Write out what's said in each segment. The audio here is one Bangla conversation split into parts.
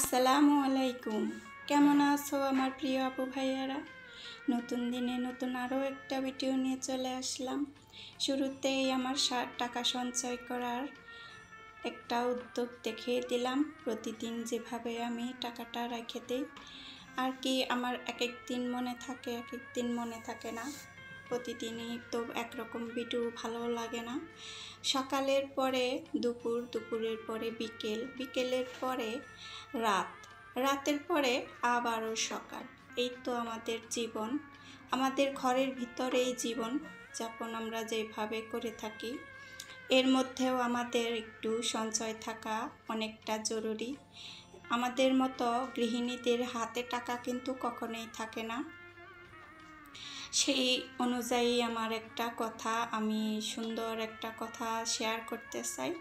আসসালামু আলাইকুম। কেমন আছো আমার প্রিয় আপু ভাইয়ারা? নতুন দিনে নতুন আরও একটা ভিডিও নিয়ে চলে আসলাম। শুরুতেই আমার টাকা সঞ্চয় করার একটা উদ্যোগ দেখিয়ে দিলাম। প্রতিদিন যেভাবে আমি টাকাটা রেখে দিই আর কি, আমার এক এক দিন মনে থাকে, এক এক দিন মনে থাকে না। প্রতিদিনই তো একরকম ভিডিও ভালো লাগে না। সকালের পরে দুপুর, দুপুরের পরে বিকেল, বিকেলের পরে রাত, রাতের পরে আবারও সকাল। এই তো আমাদের জীবন, আমাদের ঘরের ভিতরেই জীবন যাপন আমরা যেভাবে করে থাকি। এর মধ্যেও আমাদের একটু সঞ্চয় থাকা অনেকটা জরুরি। আমাদের মতো গৃহিণীদের হাতে টাকা কিন্তু কখনোই থাকে না। সেই অনুযায়ী আমার একটা কথা, আমি সুন্দর একটা কথা শেয়ার করতে চাই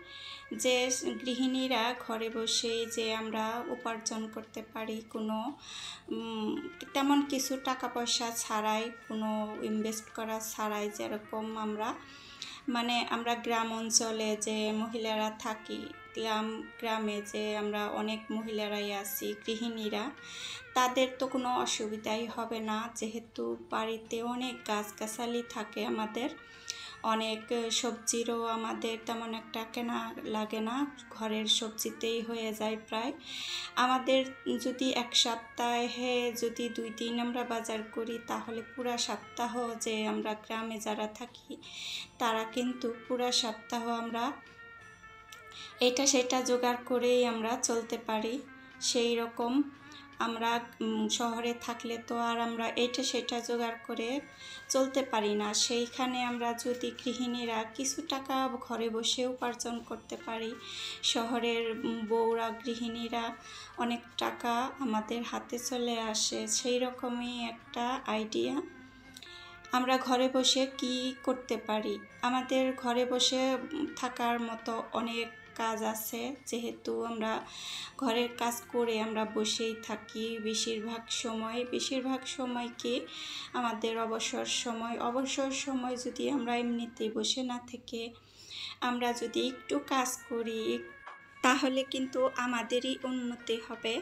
যে গৃহিণীরা ঘরে বসে যে আমরা উপার্জন করতে পারি, কোনো তেমন কিছু টাকা পয়সা ছাড়াই, কোনো ইনভেস্ট করা ছাড়াই, যেরকম আমরা গ্রাম অঞ্চলে যে মহিলারা থাকি, গ্রামে যে আমরা অনেক মহিলারাই আছি গৃহিণীরা, তাদের তো কোনো অসুবিধাই হবে না, যেহেতু বাড়িতে অনেক গাছগাছালি থাকে। আমাদের অনেক সবজিরও আমাদের তেমন একটা কেনা লাগে না, ঘরের সবজিতেই হয়ে যায় প্রায়। আমাদের যদি এক সপ্তাহে যদি 2 দিন আমরা বাজার করি, তাহলে পুরা সপ্তাহ, যে আমরা গ্রামে যারা থাকি তারা কিন্তু পুরা সপ্তাহ আমরা এটা সেটা জোগাড় করেই আমরা চলতে পারি। সেই রকম আমরা শহরে থাকলে তো আর আমরা এটা সেটা জোগাড় করে চলতে পারি না। সেইখানে আমরা যদি গৃহিণীরা কিছু টাকা ঘরে বসে উপার্জন করতে পারি, শহরের বউরা, গৃহিণীরা অনেক টাকা আমাদের হাতে চলে আসে। সেই রকমই একটা আইডিয়া। আমরা ঘরে বসে কি করতে পারি? আমাদের ঘরে বসে থাকার মতো অনেক কাজ আছে, যেহেতু আমরা ঘরের কাজ করে আমরা বসেই থাকি বেশিরভাগ সময় কি আমাদের অবসর সময় যদি আমরা এমনিতেই বসে না থেকে আমরা যদি একটু কাজ করি, তাহলে কিন্তু আমাদেরই উন্নতি হবে।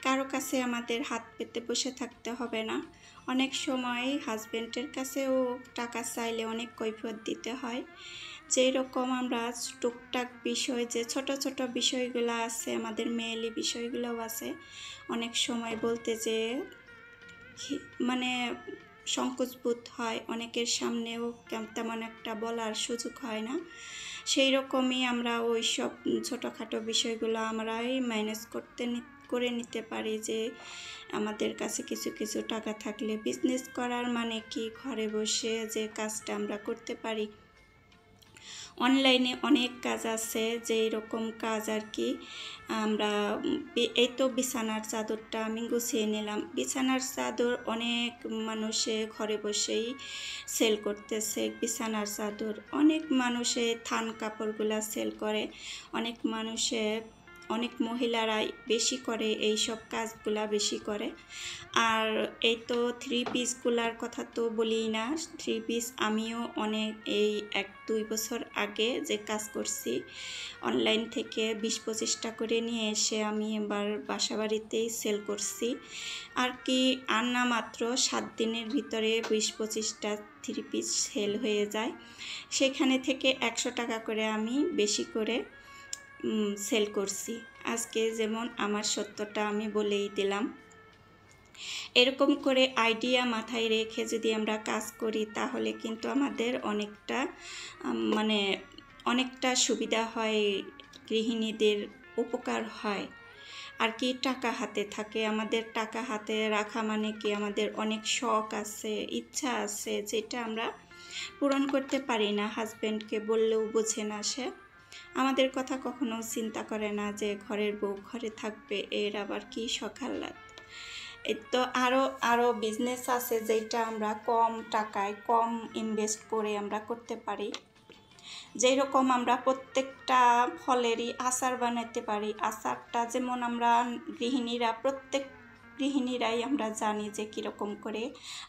কারো কাছে আমাদের হাত পেতে বসে থাকতে হবে না। অনেক সময় হাজব্যান্ডের কাছেও টাকা চাইলে অনেক কৈফিয়ত দিতে হয়। যেই রকম আমরা টুকটাক বিষয়, যে ছোট ছোট বিষয়গুলো আছে, আমাদের মেয়েলি বিষয়গুলোও আছে, অনেক সময় বলতে যে সংকোচবোধ হয়, অনেকের সামনেও তেমন একটা বলার সুযোগ হয় না। সেই রকমই আমরা ওই সব ছোটোখাটো বিষয়গুলো আমরাই ম্যানেজ করে নিতে পারি। যে আমাদের কাছে কিছু কিছু টাকা থাকলে বিজনেস করার মানে কি, ঘরে বসে যে কাজটা আমরা করতে পারি। অনলাইনে অনেক কাজ আছে, যে এরকম কাজ আর কি। আমরা এই তো বিছানার চাদরটা আমি গুছিয়ে নিলাম। বিছানার চাদর অনেক মানুষে ঘরে বসেই সেল করতেছে। বিছানার চাদর অনেক মানুষে থান কাপড়গুলা সেল করে, অনেক মহিলারাই বেশি করে, এই সব কাজগুলা বেশি করে। আর এই তো 3 পিসগুলার কথা তো বলি না। 3 পিস আমিও এই 1-2 বছর আগে যে কাজ করছি, অনলাইন থেকে 20-25টা করে নিয়ে এসে আমি এবার বাসা বাড়িতেই সেল করছি আর কি। আর না মাত্র 7 দিনের ভিতরে 20-25টা 3 পিস সেল হয়ে যায়। সেখানে থেকে 100 টাকা করে আমি বেশি করে সেল করছি। আজকে যেমন আমার সত্যটা আমি বলেই দিলাম। এরকম করে আইডিয়া মাথায় রেখে যদি আমরা কাজ করি, তাহলে কিন্তু আমাদের অনেকটা সুবিধা হয়, গৃহিণীদের উপকার হয় আর কি। টাকা হাতে থাকে। আমাদের টাকা হাতে রাখা মানে কি, আমাদের অনেক শখ আছে, ইচ্ছা আছে, যেটা আমরা পূরণ করতে পারি না। হাজব্যান্ডকে বললেও বোঝে না, সে আমাদের কথা কখনো চিন্তা করে না, যে ঘরের বউ ঘরে থাকবে, এর আবার কি সকাল্লাত। তো আরও বিজনেস আছে, যেটা আমরা কম টাকায় কম ইনভেস্ট করে আমরা করতে পারি। যেই রকম আমরা প্রত্যেকটা ফলেরই আচার বানাতে পারি। আচারটা যেমন আমরা প্রত্যেক গৃহিণীরাই আমরা জানি যে কীরকম করে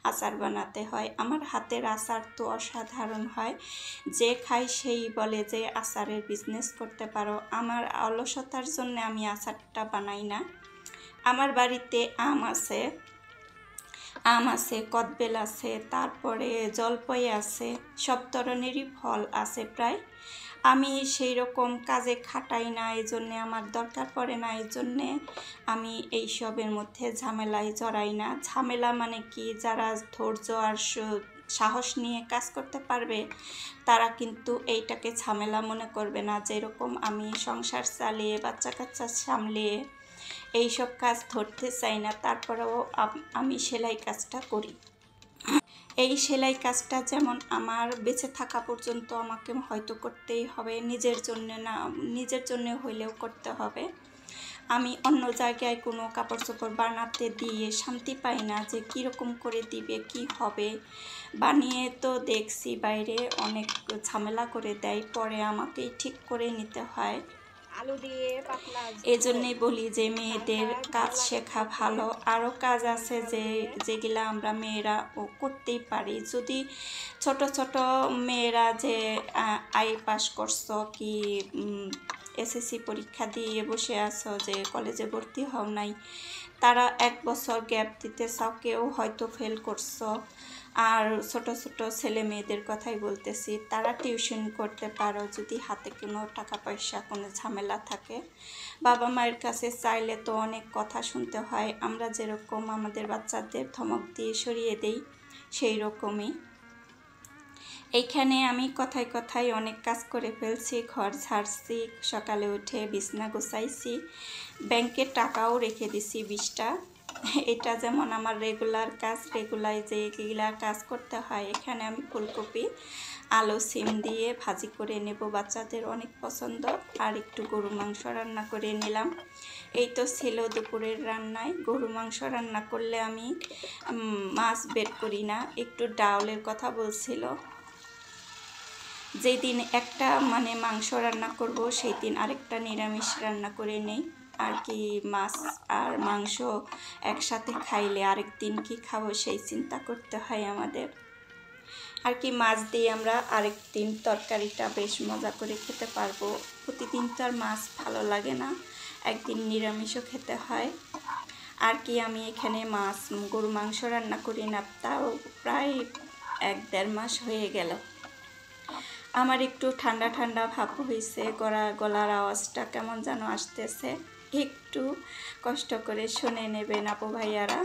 আচার বানাতে হয়। আমার হাতের আচার তো অসাধারণ হয়, যে খায় সেই বলে যে আচারের বিজনেস করতে পারো। আমার অলসতার জন্য আমি আচারটা বানাই না। আমার বাড়িতে আম আছে, কদবেল আছে, তারপরে জলপাই আছে, সব ধরনেরই ফল আছে প্রায়। আমি সেই রকম কাজে খাটাই না, এই জন্যে আমার দরকার পড়ে না, এই জন্যে আমি এইসবের মধ্যে ঝামেলায় জড়াই না। ঝামেলা মানে কি, যারা ধৈর্য আর সাহস নিয়ে কাজ করতে পারবে তারা কিন্তু এইটাকে ঝামেলা মনে করবে না। যেরকম আমি সংসার চালিয়ে বাচ্চা কাচ্চা সামলিয়ে এইসব কাজ ধরতে চাই না, তারপরেও আমি সেলাই কাজটা করি। এই সেলাই কাজটা যেমন আমার বেঁচে থাকা পর্যন্ত আমাকে হয়তো করতেই হবে, নিজের জন্য হইলেও করতে হবে। আমি অন্য জায়গায় কোনো কাপড় চোপড় বানাতে দিয়ে শান্তি পাই না, যে কীরকম করে দিবে, কি হবে। বানিয়ে তো দেখছি বাইরে অনেক ঝামেলা করে দেয়, পরে আমাকেই ঠিক করে নিতে হয়। এই জন্যেই বলি যে মেয়েদের কাজ শেখা ভালো। আরও কাজ আছে যেগুলা আমরা মেয়েরা করতেই পারি। যদি ছোট ছোট মেয়েরা যে পাস করছো কি এসএসসি পরীক্ষা দিয়ে বসে আছো, যে কলেজে ভর্তি হও নাই, তারা 1 বছর গ্যাপ দিতে চাও, কেউ হয়তো ফেল করছো। আর ছোট ছোট ছেলে মেয়েদের কথাই বলতেছি, তারা টিউশন করতে পারো যদি হাতে কোনো টাকা পয়সা কোনো ঝামেলা থাকে। বাবা মায়ের কাছে চাইলে তো অনেক কথা শুনতে হয়, আমরা যেরকম আমাদের বাচ্চাদের ধমক দিয়ে সরিয়ে দেই সেই রকমই। এইখানে আমি কথায় কথায় অনেক কাজ করে ফেলছি। ঘর ঝাড়ছি, সকালে উঠে বিছনা গোছাইছি, ব্যাংকের টাকাও রেখে দিছি 20টা। এটা যেমন আমার রেগুলার কাজ, যেগুলা কাজ করতে হয়। এখানে আমি ফুলকপি আলু সিম দিয়ে ভাজি করে নেব, বাচ্চাদের অনেক পছন্দ। আর একটু গরু মাংস রান্না করে নিলাম। এই তো ছিল দুপুরের রান্নায়। গরু মাংস রান্না করলে আমি মাছ বের করি না। একটু ডাউলের কথা বলছিল, যেই দিন একটা মাংস রান্না করব সেই দিন আরেকটা নিরামিষ রান্না করে নেই আর কি। মাছ আর মাংস একসাথে খাইলে আরেক দিন কি খাবো সেই চিন্তা করতে হয় আমাদের আর কি। মাছ দিয়ে আমরা আরেক দিন তরকারিটা বেশ মজা করে খেতে পারবো। প্রতিদিন তো আর মাছ ভালো লাগে না, একদিন নিরামিষও খেতে হয় আর কি। আমি এখানে গরু মাংস রান্না করি না তাও প্রায় 1-1.5 মাস হয়ে গেল। আমার একটু ঠান্ডা ঠান্ডা ভাব হয়েছে, গলার আওয়াজটা কেমন যেন আসতেছে, একটু কষ্ট করে শুনে নেবেন আপু ভাইয়ারা।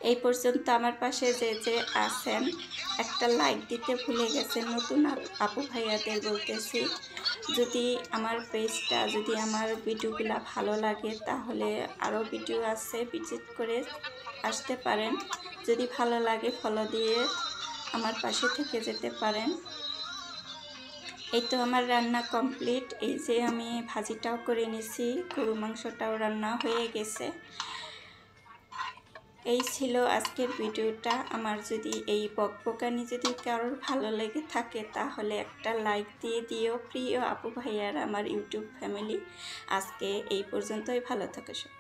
এই পর্যন্ত আমার পাশে যে আছেন, একটা লাইক দিতে ভুলে গেছেন নতুন আপু ভাইয়াদের বলতেছি, যদি আমার পেজটা, যদি আমার ভিডিওগুলো ভালো লাগে তাহলে আরও ভিডিও আছে, ভিজিট করে আসতে পারেন। যদি ভালো লাগে ফলো দিয়ে আমার পাশে থেকে যেতে পারেন। এই তো আমার রান্না কমপ্লিট। এই যে আমি ভাজিটাও করে নিছি, গরু মাংসটাও রান্না হয়ে গেছে। এই ছিল আজকের ভিডিওটা। আমার যদি এই বকবকানি যদি কারোর ভালো লেগে থাকে তাহলে একটা লাইক দিয়ে দিও প্রিয় আপু ভাইয়ার, আমার ইউটিউব ফ্যামিলি। আজকে এই পর্যন্তই, ভালো থাকো সব।